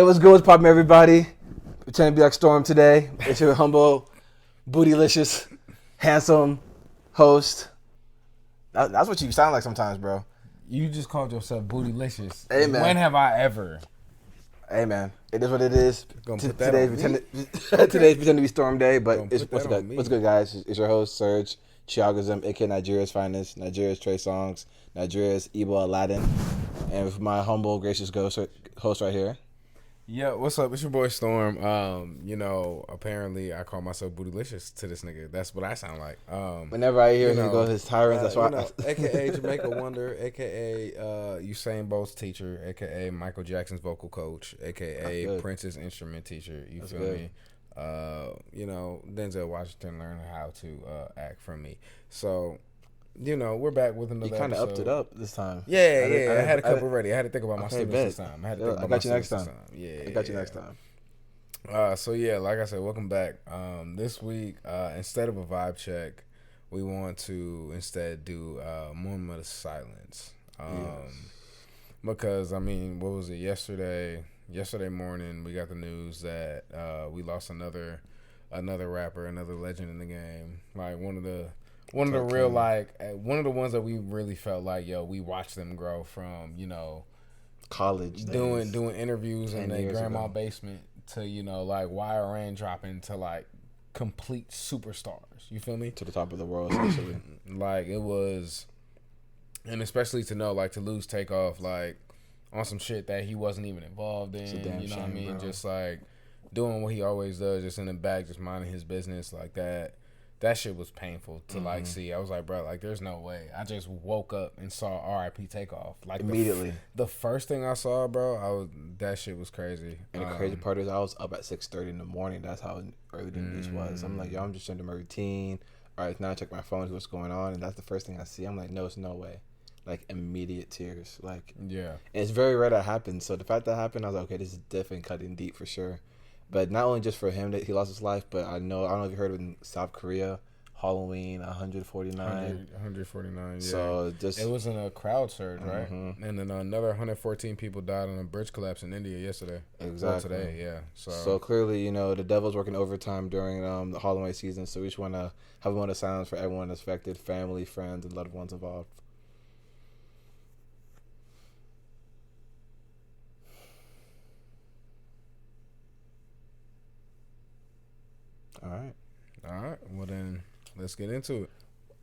what's good? What's poppin', everybody? Pretending to be like Storm today. It's your humble, bootylicious, handsome host. That's what you sound like sometimes, bro. You just called yourself bootylicious. Hey, man. When have I ever? Hey, man. It is what it is. Today's Okay. pretending to be Storm Day, but Don't it's put what's that good. on me. What's good, guys? It's your host, Serge Chiagoziem, aka Nigeria's finest, Nigeria's Trey Songz, Nigeria's Igbo Aladdin, and with my humble, gracious host right here. Yeah, what's up? It's your boy Storm. Apparently I call myself bootylicious to this nigga. That's what I sound like. Whenever I hear him go his tyrants, that's why. AKA Jamaica Wonder, AKA Usain Bolt's teacher, AKA Michael Jackson's vocal coach, AKA Prince's instrument teacher. You feel me? Denzel Washington learned how to act from me. So, we're back with another You kind of episode. upped it up this time. Yeah, I had a couple ready. I had to think about my students this time. I got you next time. Yeah, I got you next time. Like I said, welcome back. This week, instead of a vibe check, we want to instead do a moment of silence. Because what was it yesterday? Yesterday morning, we got the news that we lost another rapper, another legend in the game. Like one of the ones that we really felt like, we watched them grow from, college doing interviews in their grandma ago. basement to, wire rain dropping to like complete superstars. You feel me? To the top of the world, essentially. Like it was, and especially to know, like, to lose Takeoff, like on some shit that he wasn't even involved in. You know what I mean? Bro. Just like doing what he always does, just in the back, just minding his business like that. That shit was painful to like see. I was like, bro, like there's no way. I just woke up and saw R.I.P. Takeoff. Like immediately. The first thing I saw, bro, that shit was crazy. And the crazy part is I was up at 6:30 in the morning. That's how early the news was. I'm like, I'm just into my routine. All right, now I check my phone, see what's going on, and that's the first thing I see. I'm like, no, it's no way. Like immediate tears. Like, yeah. And it's very rare that happens. So the fact that happened, I was like, okay, this is definitely cutting deep for sure. But not only just for him that he lost his life, but I don't know if you heard of in South Korea, Halloween 149. 149, yeah. So it was in a crowd surge, right? And then another 114 people died in a bridge collapse in India yesterday. Exactly. Well, today, yeah. So clearly, the devil's working overtime during the Halloween season. So we just want to have a moment of silence for everyone affected, family, friends, and loved ones involved. All right. Well then, let's get into it.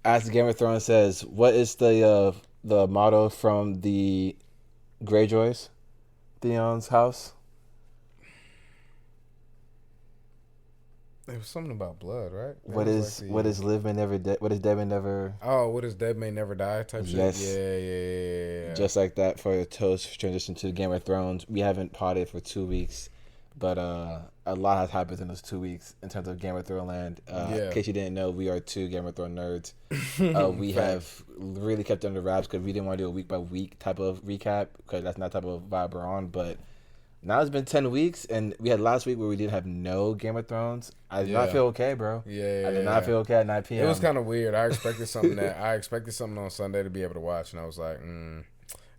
As Game of Thrones says, what is the motto from the Greyjoys, Theon's house? It was something about blood, right? What is live may never dead? What is dead may never? Oh, what is dead may never die type yes. shit. Yeah. Just like that for the toast transition to Game of Thrones. We haven't potted for 2 weeks. But a lot has happened in those 2 weeks in terms of Game of Thrones land. In case you didn't know, we are 2 Game of Thrones nerds. We have really kept it under wraps because we didn't want to do a week-by-week type of recap because that's not the type of vibe we're on. But now it's been 10 weeks, and we had last week where we did have no Game of Thrones. I did not feel okay, bro. Yeah. I did not feel okay at 9 p.m. It was kind of weird. I expected something on Sunday to be able to watch, and I was like,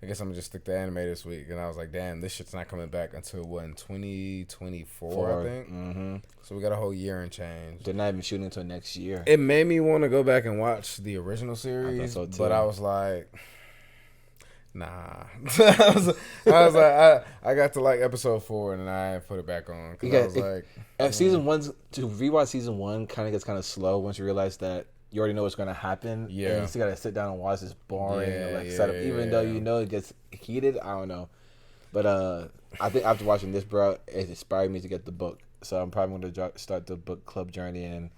I guess I'm gonna just stick to anime this week. And I was like, damn, this shit's not coming back until in 2024, I think. Mm-hmm. So we got a whole year and change. They're not even shooting until next year. It made me want to go back and watch the original series, but I was like, nah. I was like, I got to like episode 4 and I put it back on because I was like, season 1 to rewatch season 1 kind of gets kind of slow once you realize that you already know what's going to happen. Yeah. And you still got to sit down and watch this boring setup. Even though it gets heated, I don't know. But I think after watching this, bro, it inspired me to get the book. So I'm probably going to start the book club journey and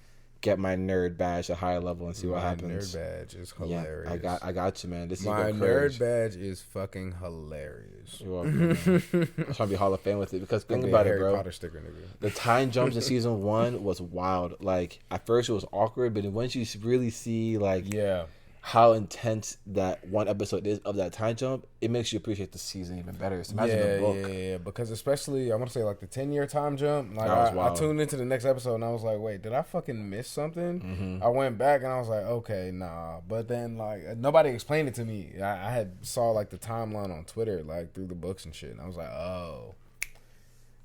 get my nerd badge at a higher level and see what happens. My nerd badge is hilarious. Yeah, I got you, man. My nerd badge is fucking hilarious. You're welcome, man. I'm trying to be Hall of Fame with it because think about it, bro. Potter sticker, nigga. The time jumps in season 1 was wild. Like at first it was awkward, but then once you really see how intense that one episode is of that time jump, it makes you appreciate the season even better. So imagine the book. Yeah, because especially, I want to say like the 10-year time jump, like I tuned into the next episode and I was like, wait, did I fucking miss something? Mm-hmm. I went back and I was like, okay, nah. But then like nobody explained it to me. I had saw like the timeline on Twitter, like through the books and shit, and I was like, oh.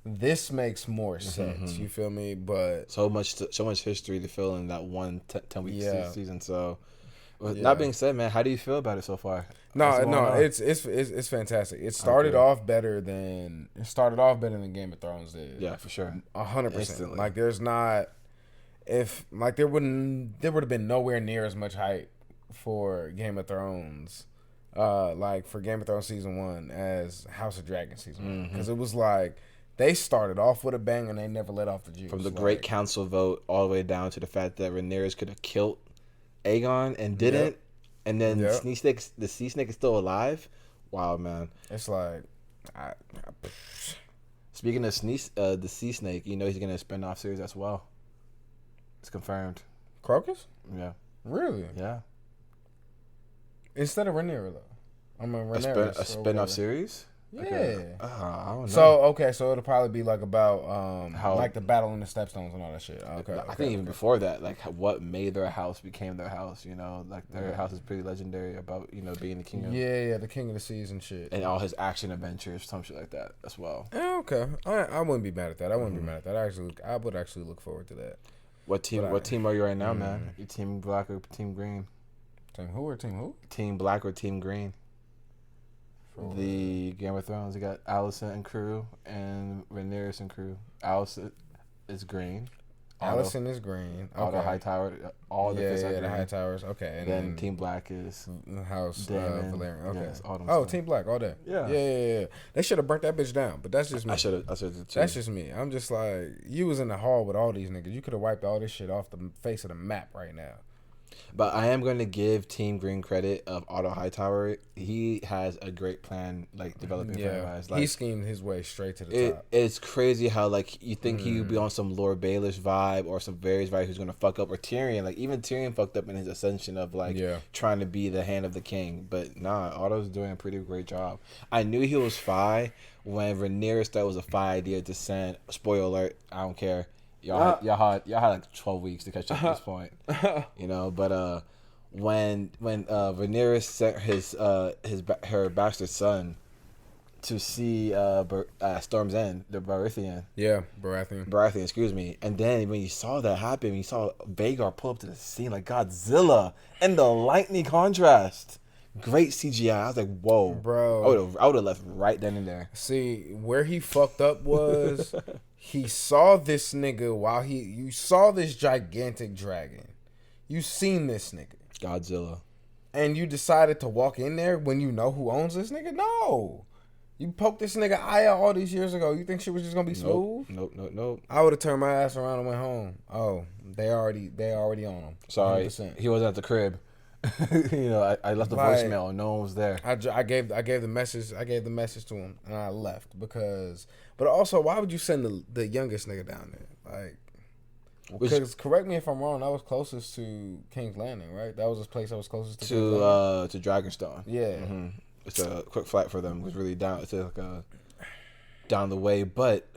this makes more sense. You feel me? But so much history to fill in that 10-week season. So, that being said, man, how do you feel about it so far? No, it's fantastic. It started off better than Game of Thrones did. Yeah, for sure, 100%. Like there would have been nowhere near as much hype for Game of Thrones, for Game of Thrones season 1 as House of Dragon season 1, because it was like they started off with a bang and they never let off the juice. From the Great Council vote all the way down to the fact that Rhaenyra could have killed Aegon and didn't, and then the sea snake is still alive. Wow, man! It's like, speaking of the sea snake, he's gonna spin off series as well. It's confirmed. Crocus? Yeah. Really? Yeah. Instead of Rhaenyra, though. A spin-off series? Yeah. Okay. I don't know. So it'll probably be like about how like the battle in the Stepstones and all that shit. I think even before that, like what made their house became their house. Like their house is pretty legendary about being the king of the king of the seas and shit, and all his action adventures, some shit like that as well. Okay, I wouldn't be mad at that. I would actually look forward to that. What team are you right now, man? You team black or team green? Team who or team who? Team black or team green? The Game of Thrones, you got Alicent and crew and Rhaenyra and crew. Alicent is green. Alicent is green. Okay. Otto Hightower, all the the Hightowers. Okay, and then Team Black is House Valerian. Okay. Yes, Team Black all day. Yeah. They should have burnt that bitch down, but that's just me. I should have too. That's just me. I'm just like, you was in the hall with all these niggas. You could have wiped all this shit off the face of the map right now. But I am going to give Team Green credit of Otto Hightower. He has a great plan, like developing franchise. He schemed his way straight to the top. It's crazy how you think he would be on some Lord Baelish vibe or some Varys vibe who's going to fuck up, or Tyrion. Like even Tyrion fucked up in his ascension of trying to be the hand of the king. But nah, Otto's doing a pretty great job. I knew he was Fi when Rhaenyra thought it was a Fi idea to send. Spoiler alert! I don't care. Y'all had like 12 weeks to catch up at this point, But when Rhaenyra sent her bastard son to see Storm's End, the Baratheon. Yeah, Baratheon. Baratheon, excuse me. And then when you saw that happen, when you saw Vhagar pull up to the scene like Godzilla, and the lightning contrast. Great CGI. I was like, whoa. Bro. I would have left right then and there. See, where he fucked up was he saw this nigga while you saw this gigantic dragon. You seen this nigga. Godzilla. And you decided to walk in there when you know who owns this nigga? No. You poked this nigga eye out all these years ago. You think shit was just gonna be smooth? Nope. I would have turned my ass around and went home. Oh, they already own him. Sorry, 100%. He wasn't at the crib. I left a voicemail and no one was there. I gave the message. I gave the message to him and I left because. But also, why would you send the youngest nigga down there? Because correct me if I'm wrong. That was closest to King's Landing, right? That was the place that was closest to Dragonstone. Yeah, it's a quick flight for them. It was really down. It's like down the way, but.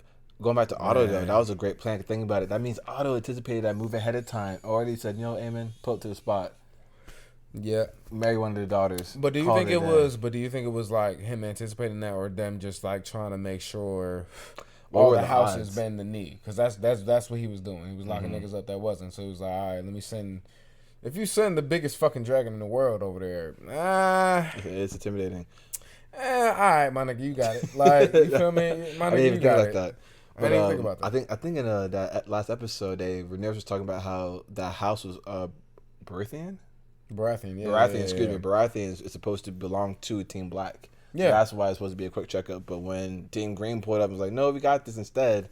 Going back to Otto, though, that was a great plan. Think about it. That means Otto anticipated that move ahead of time. Already said, Aemon, pull up to the spot. Yeah, marry one of the daughters. But do you think it was like him anticipating that, or them just like trying to make sure all the houses bend the knee? Because that's what he was doing. He was locking niggas up that wasn't. So he was like, all right, let me send. If you send the biggest fucking dragon in the world over there, it's intimidating. All right, my nigga, you got it. Like, you feel me? My nigga, you got it. That. But, I didn't think about that. I think in that last episode, Rhaenyra was talking about how that house was Baratheon. Baratheon, yeah. Baratheon, excuse me. Baratheon is supposed to belong to Team Black. Yeah. So that's why it's supposed to be a quick checkup. But when Team Green pulled up and was like, no, we got this instead,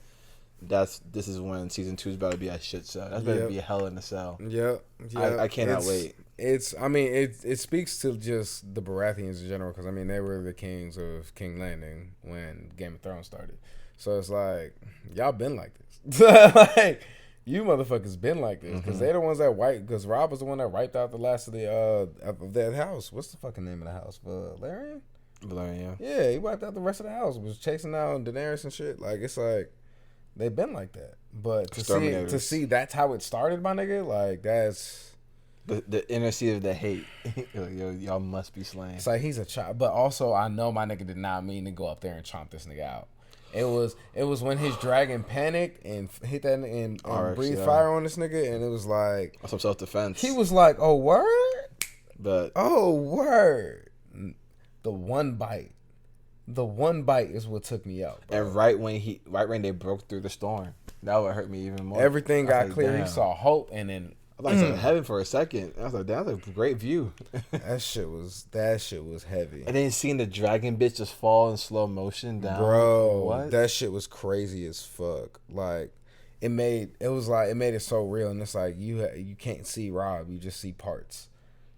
this is when season 2 is about to be a shit show. That's about to be a hell in a cell. Yeah. I cannot wait. It speaks to just the Baratheons in general, because, they were the kings of King's Landing when Game of Thrones started. So it's like, y'all been like this. Like, you motherfuckers been like this, because they're the ones that because Rob was the one that wiped out the last of that house. What's the fucking name of the house? Valerian? Valerian, yeah. Yeah, he wiped out the rest of the house. Was chasing down Daenerys and shit. Like, it's like, they've been like that. But to see that's how it started, my nigga, like, that's... The inner seat of the hate. Y'all must be slain. It's like, he's a child. But also, I know my nigga did not mean to go up there and chomp this nigga out. It was when his dragon panicked and hit that and breathed fire on this nigga, and it was like some self defense. He was like, "Oh word," but word. The one bite is what took me out. Bro. And right when they broke through the storm, that would hurt me even more. Everything got clear. Damn. He saw hope, and then I thought he saw heaven for a second. I was like, "That's a great view." that shit was heavy. And then seeing the dragon bitch just fall in slow motion down, bro. What? That shit was crazy as fuck. Like it made it so real, and it's like you can't see Rob, you just see parts.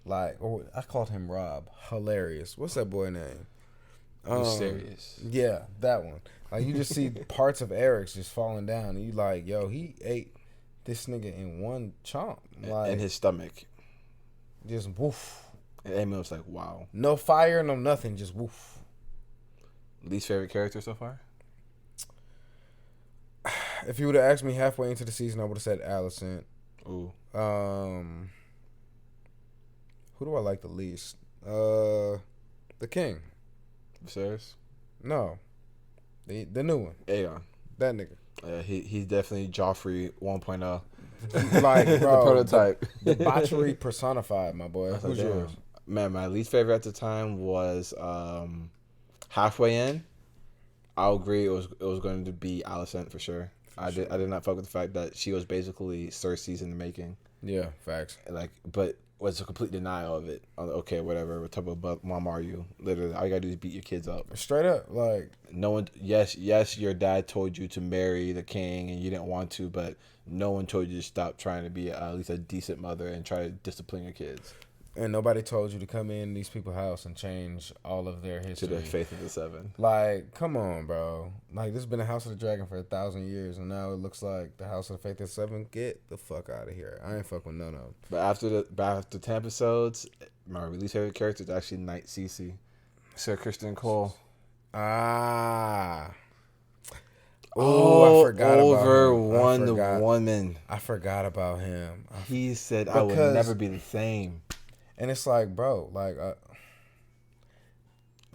Like, or I called him Rob. Hilarious. What's that boy name? Serious. Yeah, that one. Like you just see parts of Eric's just falling down, and you like, yo, he ate this nigga in one chomp, like in his stomach, just woof. And Amy was like, "Wow, no fire, no nothing, just woof." Least favorite character so far? If you would have asked me halfway into the season, I would have said Alicent. Ooh. Who do I like the least? The King. Serious? No. The new one. Aegon. That nigga. He's definitely Joffrey 1.0. Like, bro. The prototype. Debauchery personified, my boy. Who's yours? Man, my least favorite at the time was halfway in. I'll agree it was going to be Alicent for sure. I did not fuck with the fact that she was basically Cersei's in the making. Yeah, facts. But was a complete denial of it. Okay, whatever. What type of mom are you? Literally, all you gotta do is beat your kids up. Straight up, like no one. Yes, your dad told you to marry the king, and you didn't want to, but no one told you to stop trying to be at least a decent mother and try to discipline your kids. And nobody told you to come in these people's house and change all of their history. To the Faith of the Seven. Like, come on, bro. Like, this has been the House of the Dragon for 1,000 years, and now it looks like the House of the Faith of the Seven. Get the fuck out of here. I ain't fuck with none of them. But after 10 episodes, my release favorite character is actually Knight Cece. Sir Christian Cole. Ah. Oh, I forgot about him. Over one woman. I forgot about him. He said, I will never be the same. And it's like, bro, like,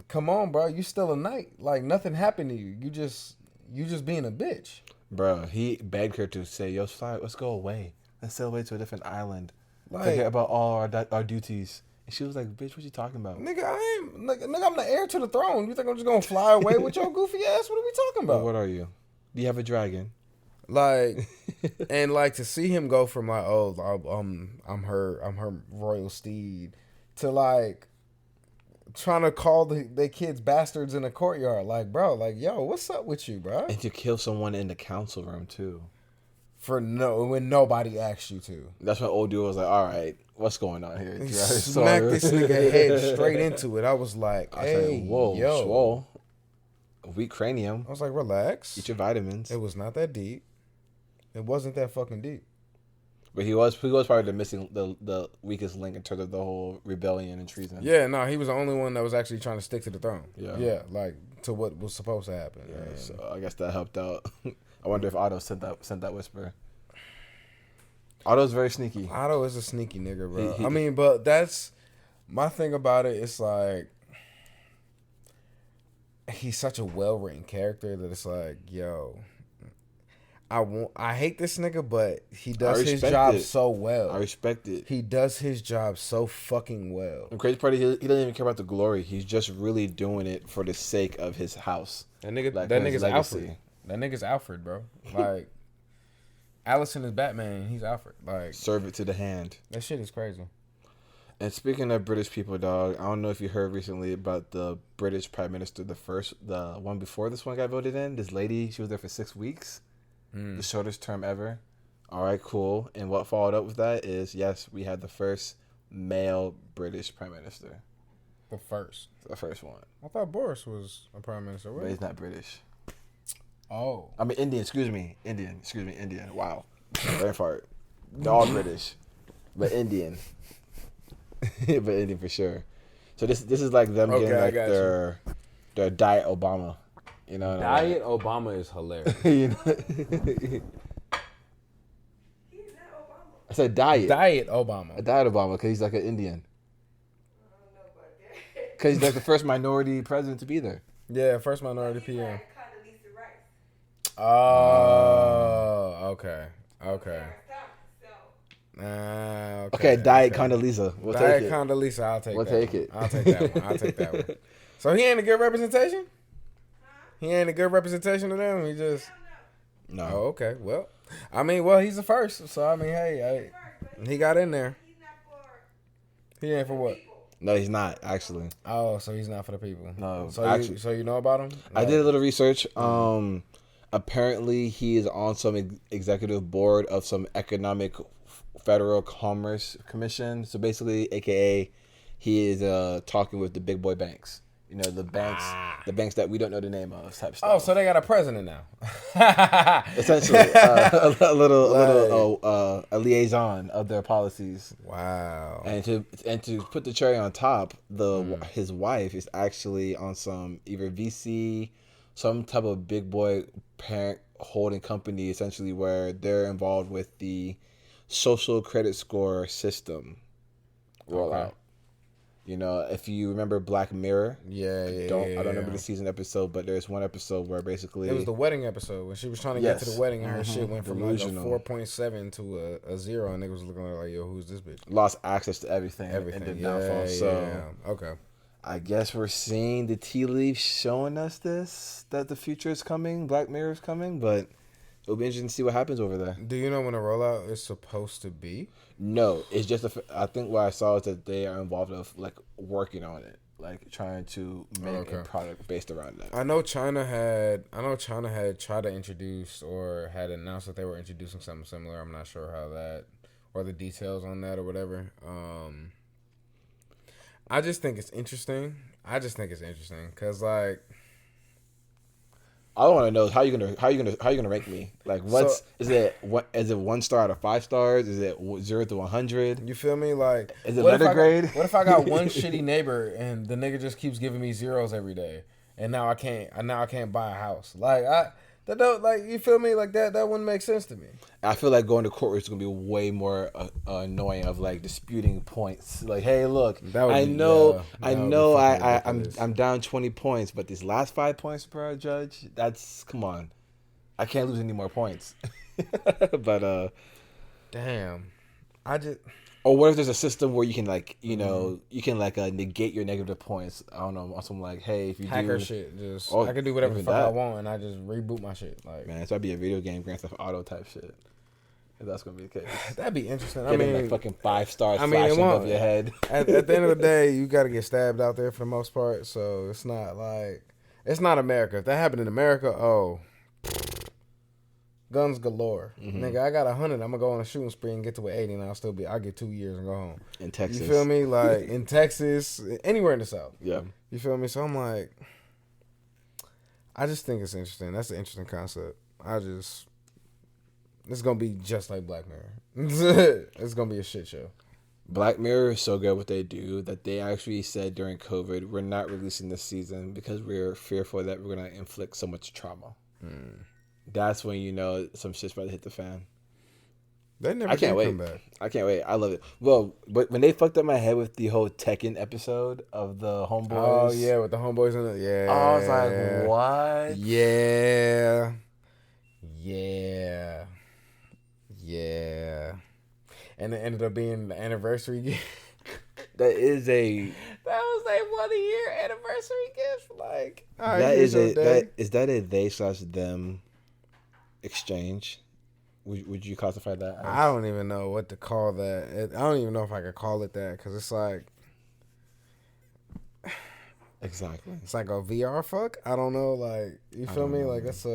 come on, bro. You still a knight. Like, nothing happened to you. You just being a bitch. Bro, he begged her to say, yo, fly, let's go away. Let's sail away to a different island. Forget about all our duties. And she was like, bitch, what you talking about? Nigga, I'm the heir to the throne. You think I'm just going to fly away with your goofy ass? What are we talking about? Well, what are you? Do you have a dragon? Like, and like to see him go from like, oh, I'm her royal steed, to like trying to call the kids bastards in the courtyard. Like, bro, like, yo, what's up with you, bro? And to kill someone in the council room too, when nobody asked you to. That's when old dude was like, all right, what's going on here? Smack this nigga head straight into it. I was like, hey, whoa, yo, swole. A weak cranium. I was like, relax. Eat your vitamins. It was not that deep. It wasn't that fucking deep. But he was probably the weakest link in terms of the whole rebellion and treason. Yeah, no, he was the only one that was actually trying to stick to the throne. Yeah, like to what was supposed to happen. Yeah, so I guess that helped out. I wonder if Otto sent that whisper. Otto's very sneaky. Otto is a sneaky nigga, bro. I mean, but that's my thing about it. It's like he's such a well-written character that it's like, yo, I hate this nigga, but he does his job so well. I respect it. He does his job so fucking well. The crazy part, he doesn't even care about the glory. He's just really doing it for the sake of his house. That nigga's Alfred. That nigga's Alfred, bro. Like, Allison is Batman. He's Alfred. Like, serve it to the hand. That shit is crazy. And speaking of British people, dog, I don't know if you heard recently about the British Prime Minister, the one before this one got voted in. This lady, she was there for 6 weeks. The shortest term ever. All right, cool. And what followed up with that is, yes, we had the first male British Prime Minister. The first one. I thought Boris was a Prime Minister. But he's not British. Oh. I mean, Indian. Indian. Wow. Brain fart. They're all British. But Indian. But Indian for sure. So this is like them getting like their Diet Obama. You know, Diet Obama is hilarious. You know? I said diet. Diet Obama. A diet Obama because he's like an Indian. I don't know about that. Because he's like the first minority president to be there. Yeah, first minority PM. Condoleezza Rice. Oh, okay. Okay, Diet Condoleezza. We'll take it. Condoleezza, I'll take we'll that take one. it. I'll take that one. I'll take that one. So he ain't a good representation? He ain't a good representation of them? He just... No. Oh, okay. Well, he's the first. So, hey, he got in there. He ain't for what? No, he's not, actually. Oh, so he's not for the people. No, so actually. So you know about him? I did a little research. Apparently, he is on some executive board of some economic federal commerce commission. So basically, AKA, he is talking with the big boy banks. You know, the banks that we don't know the name of type stuff. Oh, so they got a president now. Essentially, a liaison of their policies. Wow. And to put the cherry on top, his wife is actually on some either VC, some type of big boy parent holding company, essentially where they're involved with the social credit score system rollout. Okay. You know, if you remember Black Mirror, I don't remember the season episode, but there's one episode where basically it was the wedding episode when she was trying to get to the wedding and her shit went from like a 4.7 to a 0, and niggas was looking at her like, yo, who's this bitch? Lost access to everything. And the downfall. So okay, I guess we're seeing the tea leaves showing us that the future is coming, Black Mirror is coming, but it'll be interesting to see what happens over there. Do you know when the rollout is supposed to be? No, it's just I think what I saw is that they are involved of like working on it, like trying to make a product based around that. I know China had tried to introduce or had announced that they were introducing something similar. I'm not sure how that or the details on that or whatever. I just think it's interesting. Because like, I want to know how you gonna rank me. Like, is it 1 star out of 5 stars? Is it 0 to 100? You feel me? Like, is it letter grade? What if I got one shitty neighbor and the nigga just keeps giving me zeros every day, and now I can't buy a house? Like you feel me? Like that wouldn't make sense to me. I feel like going to court is gonna be way more annoying of like disputing points. Like, hey, look, I'm down 20 points, but these last 5 points, bro, judge, come on, I can't lose any more points. But damn, Or what if there's a system where you can like, negate your negative points? I don't know. I'm like, hey, if you hacker shit, I can do whatever the fuck I want, and I just reboot my shit. Like, man, so that'd be a video game Grand Theft Auto type shit. If that's gonna be the case, that'd be interesting. Getting like fucking 5 stars flashing above your head. At the end of the day, you got to get stabbed out there for the most part. So it's not America. If that happened in America, guns galore. Mm-hmm. Nigga, I got 100. I'm gonna go on a shooting spree and get to 80, and I'll get 2 years and go home. In Texas, you feel me? Like in Texas, anywhere in the South. Yeah, you feel me? So I'm like, I just think it's interesting. That's an interesting concept. It's gonna be just like Black Mirror. It's gonna be a shit show. Black Mirror is so good at what they do that they actually said during COVID, we're not releasing this season because we're fearful that we're gonna inflict so much trauma. That's when you know some shit's about to hit the fan. They never come back. I can't wait. I love it. Well, but when they fucked up my head with the whole Tekken episode of the homeboys. Oh yeah, with the homeboys in it. Yeah. I was like, what? Yeah. And it ended up being the anniversary gift. That was a 1-year anniversary gift. Like, is that a they/them exchange? Would you classify that as? I don't even know what to call that. I don't even know if I could call it that because it's like exactly. It's like a VR fuck. I don't know. Like, you feel me? Like it's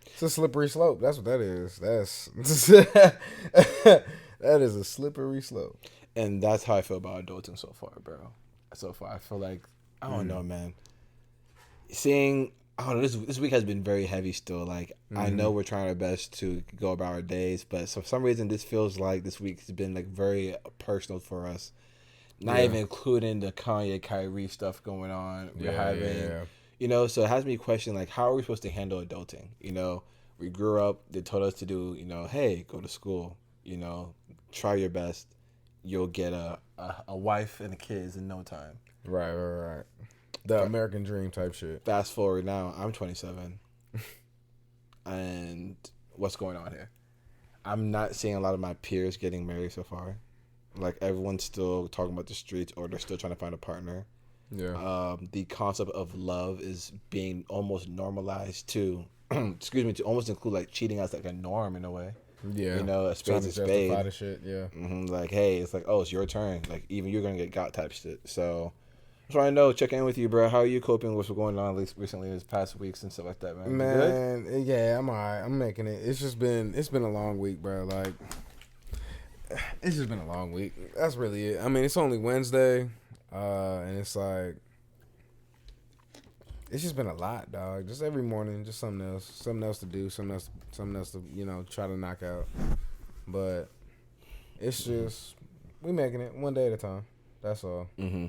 it's a slippery slope. That's what that is. That is a slippery slope. And that's how I feel about adulting so far, bro. So far, I feel like I don't know, man. This week has been very heavy still. Like, I know we're trying our best to go about our days, but for some reason this feels like this week has been like very personal for us. Not even including the Kanye Kyrie stuff going on. We're having so it has me question like, how are we supposed to handle adulting? We grew up, they told us to do, hey, go to school, try your best. You'll get a wife and kids in no time. Right. The American dream type shit. Fast forward now, I'm 27. And what's going on here? I'm not seeing a lot of my peers getting married so far. Like, everyone's still talking about the streets, or they're still trying to find a partner. Yeah. The concept of love is being almost normalized to, to almost include like cheating as like a norm in a way. Yeah. You know, a spade's a spade. Justify the shit. Yeah. Like, hey, it's like, oh, it's your turn. Like, even you're gonna get got type shit. So, I'm trying to know, check in with you, bro. How are you coping with what's going on at least recently, this past weeks and stuff like that, man? Man, yeah, I'm alright. I'm making it. It's been a long week, bro. Like, it's just been a long week. That's really it. I mean, it's only Wednesday, and it's like, it's just been a lot, dog. Just every morning, just something else to do, something else to try to knock out. But it's just we making it one day at a time. That's all. Mm-hmm.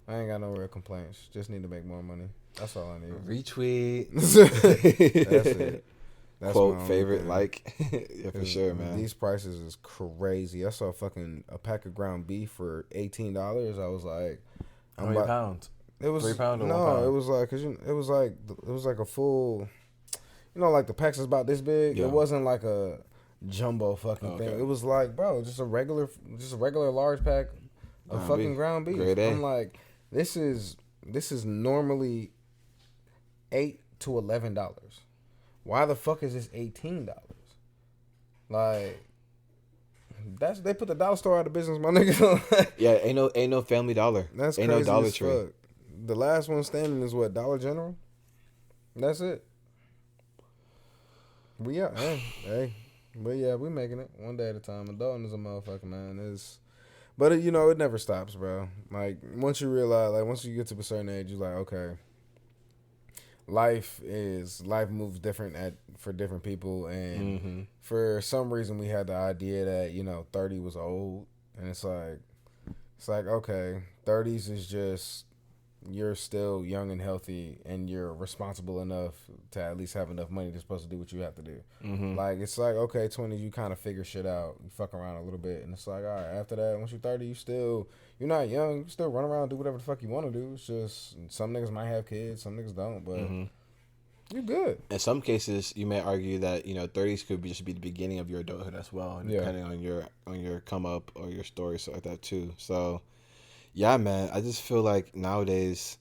I ain't got no real complaints. Just need to make more money. That's all I need. Retweet. That's it. That's quote favorite like. Yeah, for sure, man. These prices is crazy. I saw a pack of ground beef for $18. I was like, how many pounds? It was 3 pounds or no. 1 pound? It was like it was like a full. Like the packs is about this big. Yeah. It wasn't like a jumbo fucking thing. It was like, bro, just a regular large pack of fucking ground beef. Grade A. I'm like, this is normally $8 to $11. Why the fuck is this $18? Like, they put the dollar store out of business, my nigga. Yeah, ain't no Family Dollar. That's ain't crazy no Dollar as Tree. fuck. The last one standing is what, Dollar General? That's it. But yeah, hey. But yeah, we making it one day at a time. Adulting is a motherfucker, man. But it never stops, bro. Like, once you realize, like, once you get to a certain age, you're like, okay, life moves different for different people, and for some reason we had the idea that 30 was old, and it's like okay, 30s is just you're still young and healthy, and you're responsible enough to at least have enough money to supposed to do what you have to do. Like, it's like, okay, 20s you kind of figure shit out, you fuck around a little bit, and it's like, all right, after that, once you're 30, you're not young, you still run around, do whatever the fuck you want to do. It's just some niggas might have kids, some niggas don't, but you're good. In some cases, you may argue that 30s could just be the beginning of your adulthood as well, depending on your come up or your story, stuff like that too. So, yeah, man, I just feel like nowadays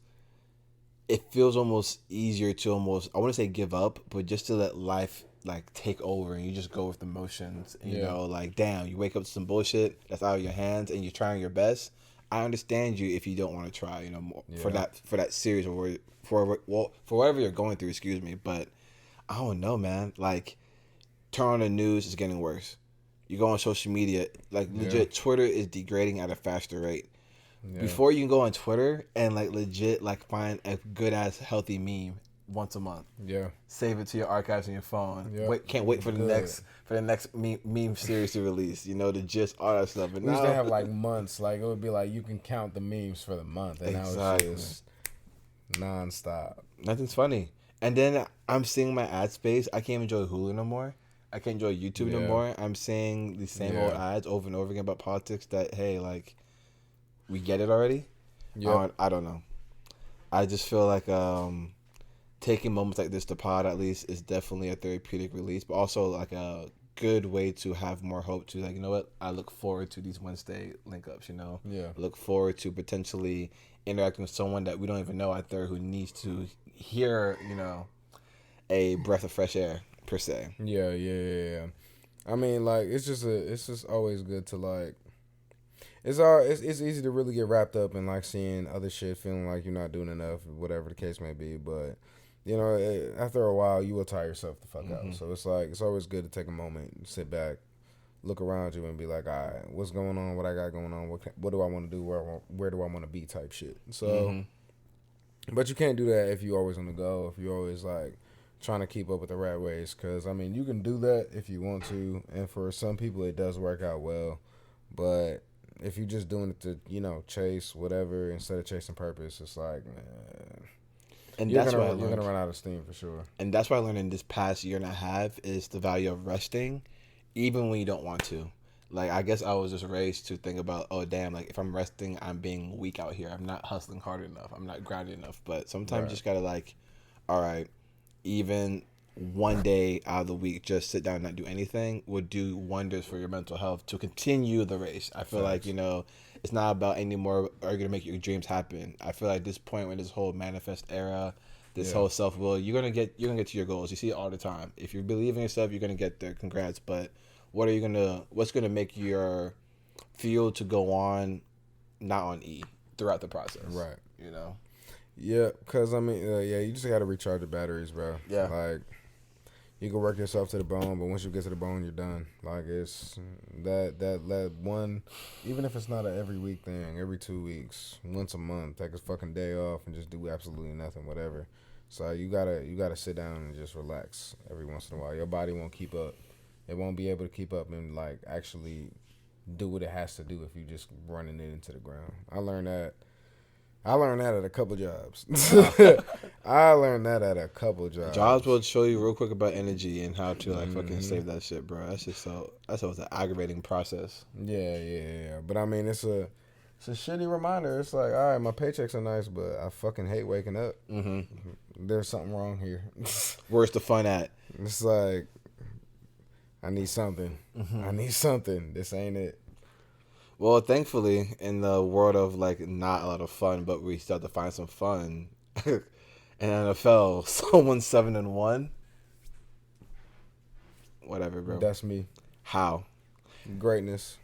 it feels almost easier to I want to say give up, but just to let life like take over, and you just go with the motions. And, like, damn, you wake up to some bullshit that's out of your hands, and you're trying your best. I understand you if you don't want to try, more for that series or for whatever you're going through. Excuse me, but I don't know, man. Like, turn on the news, it's getting worse. You go on social media, like legit, Twitter is degrading at a faster rate. Yeah. Before you can go on Twitter and like legit like find a good ass healthy meme once a month. Yeah. Save it to your archives on your phone. Yeah. Can't wait for the next meme series to release. The gist, all that stuff. And we used to have like months. Like, it would be like you can count the memes for the month, and now it's just nonstop. Nothing's funny. And then I'm seeing my ad space. I can't enjoy Hulu no more. I can't enjoy YouTube no more. I'm seeing the same old ads over and over again about politics that, hey, like, we get it already. Yeah. I don't know. I just feel like taking moments like this to pod, at least, is definitely a therapeutic release, but also like a good way to have more hope to, like, you know what? I look forward to these Wednesday link-ups, Yeah. I look forward to potentially interacting with someone that we don't even know out there who needs to hear, a breath of fresh air, per se. Yeah. I mean, like, it's just always good to, like, it's easy to really get wrapped up in like seeing other shit, feeling like you're not doing enough, whatever the case may be. But after a while, you will tire yourself the fuck out. So it's like it's always good to take a moment, sit back, look around you, and be like, all right, what's going on? What I got going on? What do I want to do? Where do I want to be? Type shit. So, but you can't do that if you're always on the go. If you're always like trying to keep up with the rat race, because I mean, you can do that if you want to, and for some people, it does work out well, but if you're just doing it to, chase whatever instead of chasing purpose, it's like, man. And you're going to run out of steam for sure. And that's what I learned in this past year and a half is the value of resting, even when you don't want to. Like, I guess I was just raised to think about, oh, damn, like, if I'm resting, I'm being weak out here. I'm not hustling hard enough. I'm not grinding enough. But sometimes you just got to, like, all right, even one day out of the week, just sit down and not do anything would do wonders for your mental health to continue the race. I feel like, it's not about anymore, are you going to make your dreams happen? I feel like this point when this whole manifest era, this whole self-will, you're gonna get to your goals. You see it all the time. If you believe in yourself, you're gonna get there. Congrats. But what's gonna make your fuel to go on, not on E throughout the process? Right. Yeah, because I mean, you just gotta recharge the batteries, bro. Yeah. Like, you can work yourself to the bone, but once you get to the bone, you're done. Like, it's that one, even if it's not an every week thing, every 2 weeks, once a month, take a fucking day off and just do absolutely nothing, whatever. So you gotta sit down and just relax every once in a while. Your body won't keep up. It won't be able to keep up and like actually do what it has to do if you just running it into the ground. I learned that at a couple jobs. Jobs will show you real quick about energy and how to like fucking save that shit, bro. That's an aggravating process. Yeah. But I mean, it's a shitty reminder. It's like, all right, my paychecks are nice, but I fucking hate waking up. Mm-hmm. There's something wrong here. Where's the fun at? It's like, I need something. Mm-hmm. I need something. This ain't it. Well, thankfully, in the world of like not a lot of fun, but we start to find some fun. In NFL, someone's 7-1. Whatever, bro. That's me. How? Greatness.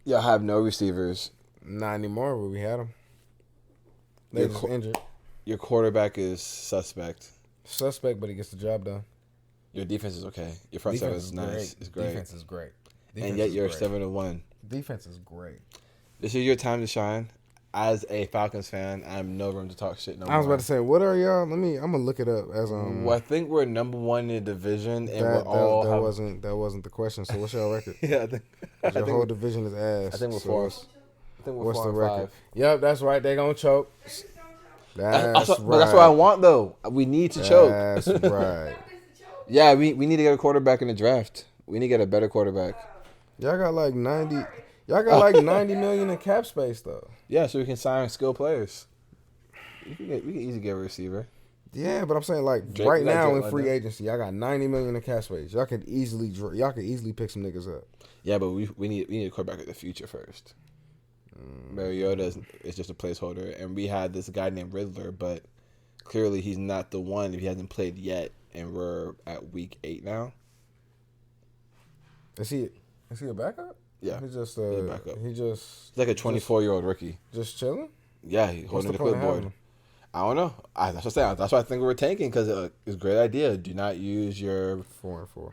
Y'all have no receivers. Not anymore, but we had them. They just injured. Your quarterback is suspect. Suspect, but he gets the job done. Your defense is okay. Your front seven is nice. It's great. Defense is great. And yet you're 7-1. Defense is great. This is your time to shine. As a Falcons fan, I have no room to talk shit no more. I was about to say, what are y'all? I'm gonna look it up as Well, I think we're number 1 in the division, and that wasn't the question. So what's your record? Yeah, I think your whole division is ass. I think we're 4. What's the record? Yep, that's right. They gonna choke. That's right. But that's what I want, though. We need to choke. That's right. Yeah, we need to get a quarterback in the draft. We need to get a better quarterback. Y'all got like 90. Y'all got like 90 million in cap space though. Yeah, so we can sign skilled players. We can easily get a receiver. Yeah, but I'm saying like right now in free agency, y'all got 90 million in cap space. Y'all could easily pick some niggas up. Yeah, but we need a quarterback of the future first. Mariota is just a placeholder, and we had this guy named Riddler, but clearly he's not the one if he hasn't played yet, and we're at week 8 now. Is he a backup? Yeah, he's just he's a backup. He's like a 24-year-old rookie. Just chilling. Yeah, he's holding the clipboard. I don't know. That's what I'm saying. That's why I think we're tanking because it's a great idea. Do not use your 4-4.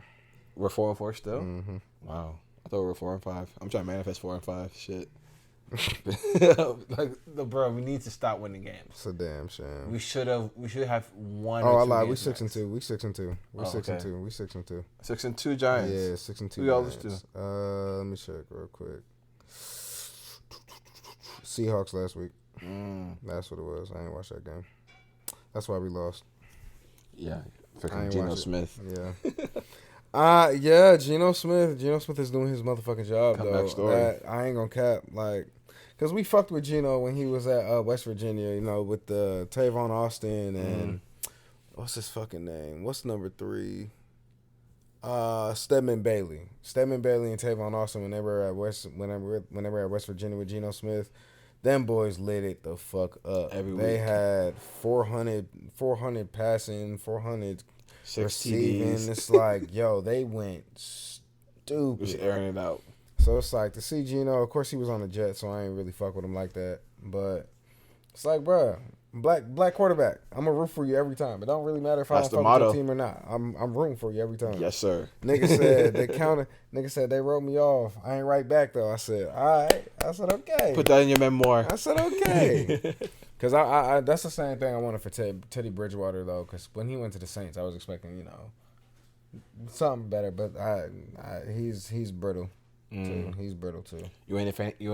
We're 4-4 still. Mm-hmm. Wow, I thought we were 4-5. I'm trying to manifest 4-5. Shit. Bro, we need to stop winning games. It's a damn shame. We should have won. Oh, I lied. We 6-2. We 6-2. We 6-2. We 6-2. 6-2 Giants. Yeah, 6-2. Who y'all lose to? Let me check real quick. Seahawks last week. That's what it was. I ain't watched that game. That's why we lost. Yeah, freaking Geno Smith. Yeah. Yeah, Geno Smith. Geno Smith is doing his motherfucking job, Comeback story. I ain't gonna cap. Like, because we fucked with Geno when he was at West Virginia, with the Tavon Austin and what's his fucking name? What's number 3? Stedman Bailey. Stedman Bailey and Tavon Austin when they were at West Virginia with Geno Smith. Them boys lit it the fuck up. They had 400 passing, 400 receiving. TDs. It's like, yo, they went stupid. Just airing it out. So it's like, to see Geno, of course he was on the Jets, so I ain't really fuck with him like that. But it's like, bruh, black quarterback. I'm going to root for you every time. It don't really matter if I don't fuck with the team or not. I'm rooting for you every time. Yes, sir. Nigga said they wrote me off. I ain't right back, though. I said, all right. I said, okay. Put that in your memoir. I said, okay. Because I that's the same thing I wanted for Teddy Bridgewater, though, because when he went to the Saints, I was expecting, something better. But he's brittle, too. He's brittle, too. You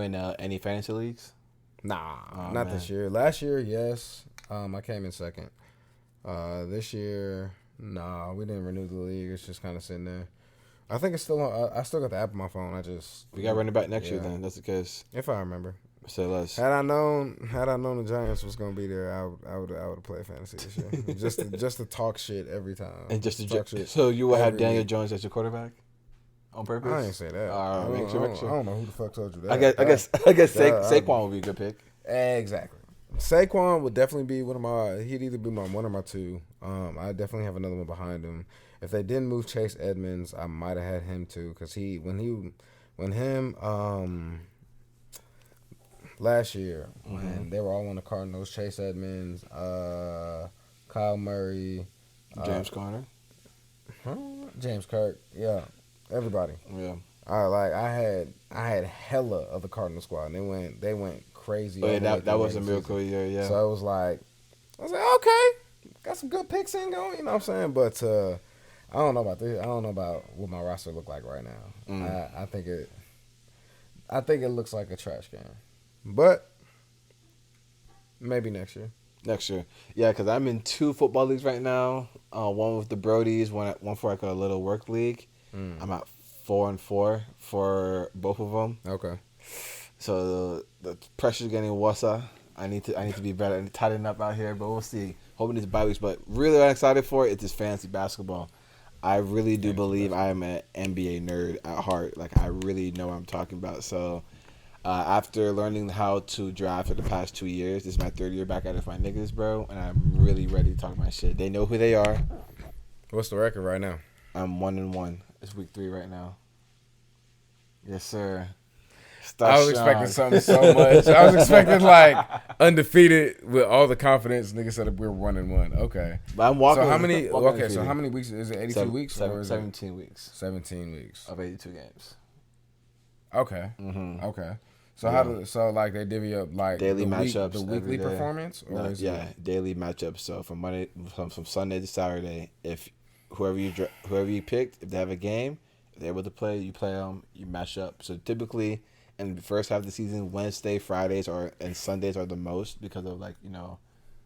in any fantasy leagues? Nah, not this year. Last year, yes. I came in second. This year, nah, we didn't renew the league. It's just kind of sitting there. I think it's still on. I still got the app on my phone. We got running back next year then. That's the case. If I remember. Say less. Had I known the Giants was gonna be there, I would have played fantasy this year. just to talk shit every time. And just to talk shit. So you will have Daniel Jones as your quarterback on purpose? I ain't say that. I don't know who the fuck told you that. I guess Saquon would be a good pick. Exactly. Saquon would definitely be one of my. He'd either be my one or my two. I definitely have another one behind him. If they didn't move Chase Edmonds, I might have had him too. Cause last year when they were all on the Cardinals, Chase Edmonds, Kyle Murray, James Conner, James Kirk, yeah, everybody. Yeah. I had hella of the Cardinal squad, and they went crazy. Oh, yeah, that was a miracle year, yeah. So it was like, I was like, okay, got some good picks in going, you know what I'm saying? But I don't know about this. I don't know about what my roster look like right now. I think it looks like a trash can, but maybe next year. Next year, yeah, because I'm in 2 football leagues right now. One with the Brodies, one for like a little work league. I'm at 4-4 for both of them. Okay. So the pressure's getting worse. I need to be better and tighten up out here, but we'll see. Hoping it's bye weeks, but really what I'm excited for is this fantasy basketball. I really do believe I am an NBA nerd at heart. Like, I really know what I'm talking about. So after learning how to draft for the past 2 years, this is my 3rd year back at it with my niggas, bro, and I'm really ready to talk my shit. They know who they are. What's the record right now? I'm 1-1. It's week 3 right now. Yes, sir. I was expecting something so much. I was expecting like undefeated with all the confidence. Nigga said we're 1-1. Okay, but I'm walking. So how many? Okay, so how many weeks is it? 82 weeks or is 17 weeks? 17 weeks of 82 games. Okay. Mm-hmm. Okay. So like they divvy up like daily matchups, the weekly performance, or daily matchups. So from Sunday to Saturday, if whoever you picked, if they have a game, if they're able to play, you play them, you match up. So typically, in the first half of the season, Wednesday, Fridays, and Sundays are the most because of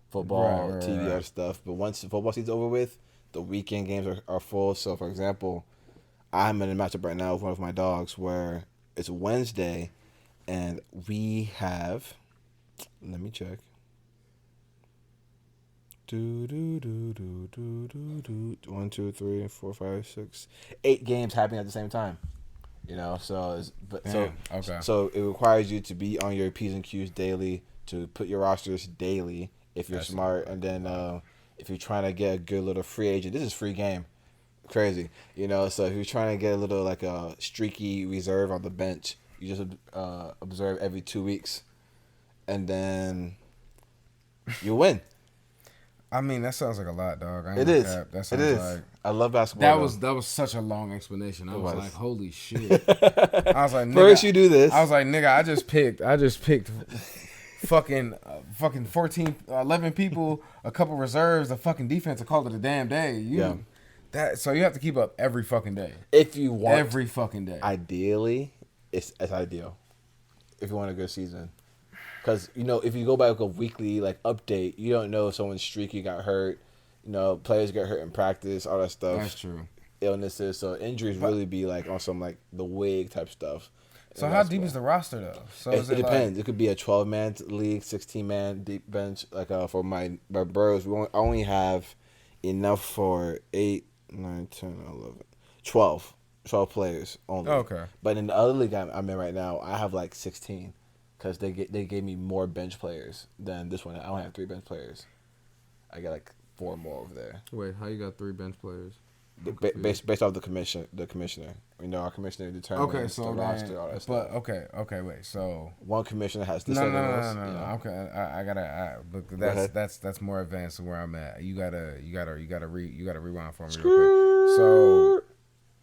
football, TV, other stuff. But once the football season's over with, the weekend games are full. So for example, I'm in a matchup right now with one of my dogs where it's Wednesday, and we have. Let me check. 1, 2, 3, 4, 5, 6, 8 games happening at the same time. You know, so it requires you to be on your P's and Q's daily, to put your rosters daily if you're smart, and then if you're trying to get a good little free agent, this is free game, crazy. You know, so if you're trying to get a little like a streaky reserve on the bench, you just observe every 2 weeks, and then you win. I mean, that sounds like a lot, dog. It is. That sounds like I love basketball. That was such a long explanation. I was like, holy shit. I was like, nigga, first you do this. I was like, nigga, I just picked fucking 14, 11 people, a couple reserves, a fucking defense, and call it a damn day. So you have to keep up every fucking day. If you want. Every fucking day. Ideally, it's ideal. If you want a good season. Because, you know, if you go by a weekly update, you don't know if someone's streaky got hurt. You know, players get hurt in practice, all that stuff. That's true. Illnesses. So injuries really be on some the wig type stuff. So how deep is the roster though? So it depends. It could be a 12-man league, 16-man deep bench. For my bros, I only have enough for 8, 9, 10, 11, 12 players only. Okay. But in the other league I'm in right now, I have 16. Because they gave me more bench players than this one. I only have 3 bench players. I got 4 more over there. Wait, how you got 3 bench players? Based off the commissioner. You know, our commissioner determines the roster, all that stuff. But okay, wait. So one commissioner has this. No. Okay, I gotta. That's more advanced than where I'm at. You gotta rewind for me real quick. So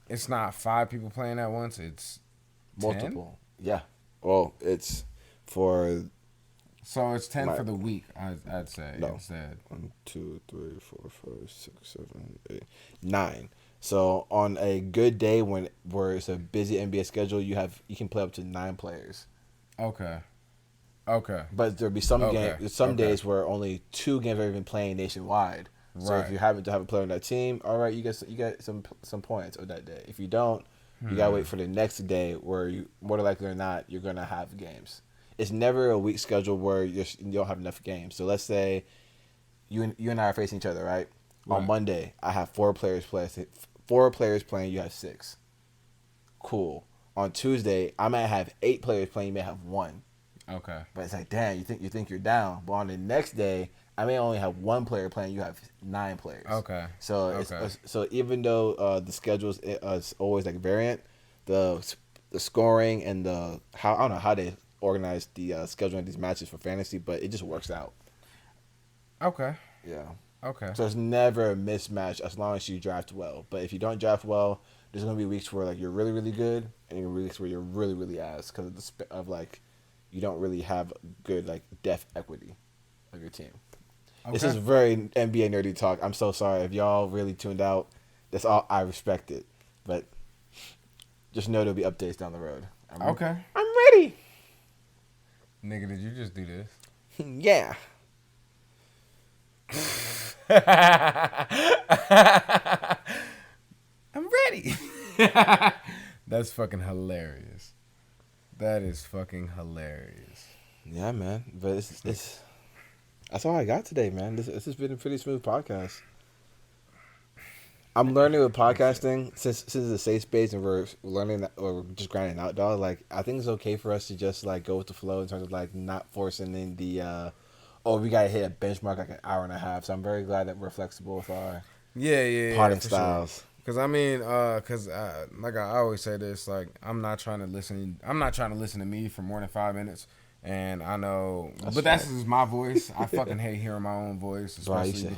it's not 5 people playing at once. It's multiple. 10? Yeah. Well, it's. So it's 10 for the week, I'd say. No. Instead. 1, 2, 3, 4, 5, 6, 7, 8, 9. So on a good day where it's a busy NBA schedule, you can play up to 9 players. Okay. But there'll be some days where only 2 games are even playing nationwide. So if you happen to have a player on that team, all right, you get some points on that day. If you don't, You gotta wait for the next day where you more than likely or not you're gonna have games. It's never a week schedule where you don't have enough games. So let's say you and I are facing each other, right? On Monday, I have 4 players playing. 4 players playing. You have 6. Cool. On Tuesday, I might have 8 players playing. You may have 1. Okay. But it's like, damn, you think you're down. But on the next day, I may only have 1 player playing. You have 9 players. Okay. So so even though the schedules is always like variant, the scoring and I don't know how they organize the scheduling of these matches for fantasy, but it just works out. Okay. Yeah. Okay. So it's never a mismatch as long as you draft well. But if you don't draft well, there's gonna be weeks where like you're really really good, and weeks where you're really really ass because of like you don't really have good like depth equity of your team. Okay. This is very NBA nerdy talk. I'm so sorry if y'all really tuned out. That's all. I respect it, but just know there'll be updates down the road. I'm ready. Nigga, did you just do this? Yeah. I'm ready. That's fucking hilarious. That is fucking hilarious. Yeah, man. But it's that's all I got today, man. This has been a pretty smooth podcast. I'm learning with podcasting since it's a safe space and we're learning that, or just grinding out, dog. Like I think it's okay for us to just like go with the flow in terms of like not forcing in the we gotta hit a benchmark like an hour and a half. So I'm very glad that we're flexible with our potting styles. Sure. Cause I mean, like I always say this, like I'm not trying to listen to me for more than 5 minutes. And I know, that's just my voice. I fucking hate hearing my own voice, especially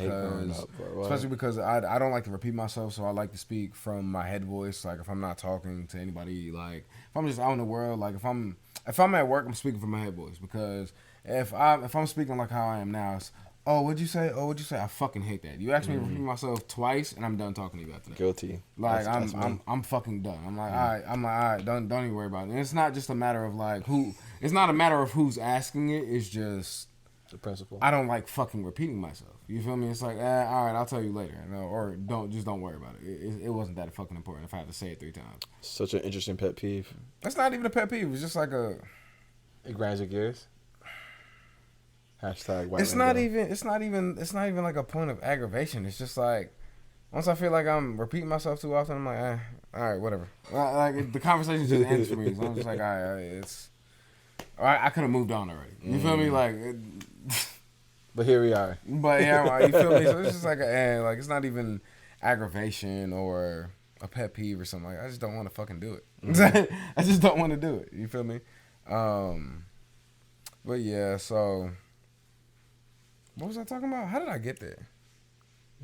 because I don't like to repeat myself. So I like to speak from my head voice. Like if I'm not talking to anybody, like if I'm just out in the world, like if I'm at work, I'm speaking from my head voice. Because if I'm speaking like how I am now, it's, what'd you say? I fucking hate that. You ask me to repeat myself twice, and I'm done talking to you after that. Guilty. Like I'm fucking done. I'm like, all right, don't even worry about it. And it's not just a matter of like who. It's not a matter of who's asking it. It's just the principle. I don't like fucking repeating myself. You feel me? It's like, all right, I'll tell you later. Or don't worry about it. It wasn't that fucking important if I had to say it 3 times. Such an interesting pet peeve. That's not even a pet peeve. It's just like it grinds your gears. Hashtag white It's not even like a point of aggravation. It's just like once I feel like I'm repeating myself too often, I'm like, all right, whatever. Like the conversation just ends for me. So I'm just like, all right, it's. All right, I could have moved on already. You feel me? Like, but here we are. But yeah, you feel me? So it's just like like it's not even aggravation or a pet peeve or something. Like I just don't want to fucking do it. Mm-hmm. I just don't want to do it. You feel me? But yeah, so what was I talking about? How did I get there?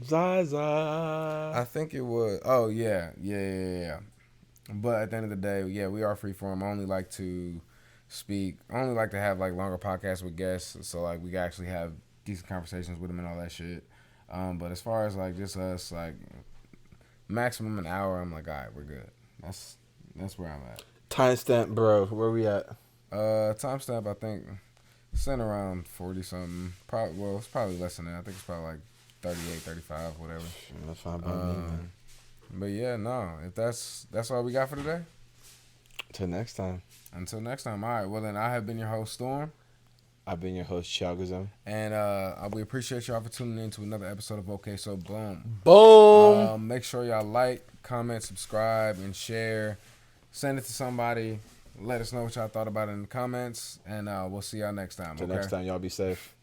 Zaza. I think it was. Oh yeah. But at the end of the day, yeah, we are freeform. I only like to speak. I only like to have like longer podcasts with guests, so like we can actually have decent conversations with them and all that shit. But as far as like just us, like maximum an hour, I'm like, all right, we're good. That's where I'm at. Timestamp, bro. Where we at? Timestamp, I think sent around 40 something. It's probably less than that. I think it's probably like 38, 35, whatever. That's fine by me, man. But yeah, no. If that's all we got for today. Until next time. All right. Well, then I have been your host, Storm. I've been your host, Chiagoziem. And we appreciate y'all for tuning in to another episode of Okay So Boom. Boom! Make sure y'all like, comment, subscribe, and share. Send it to somebody. Let us know what y'all thought about it in the comments. And we'll see y'all next time. Until next time, y'all be safe.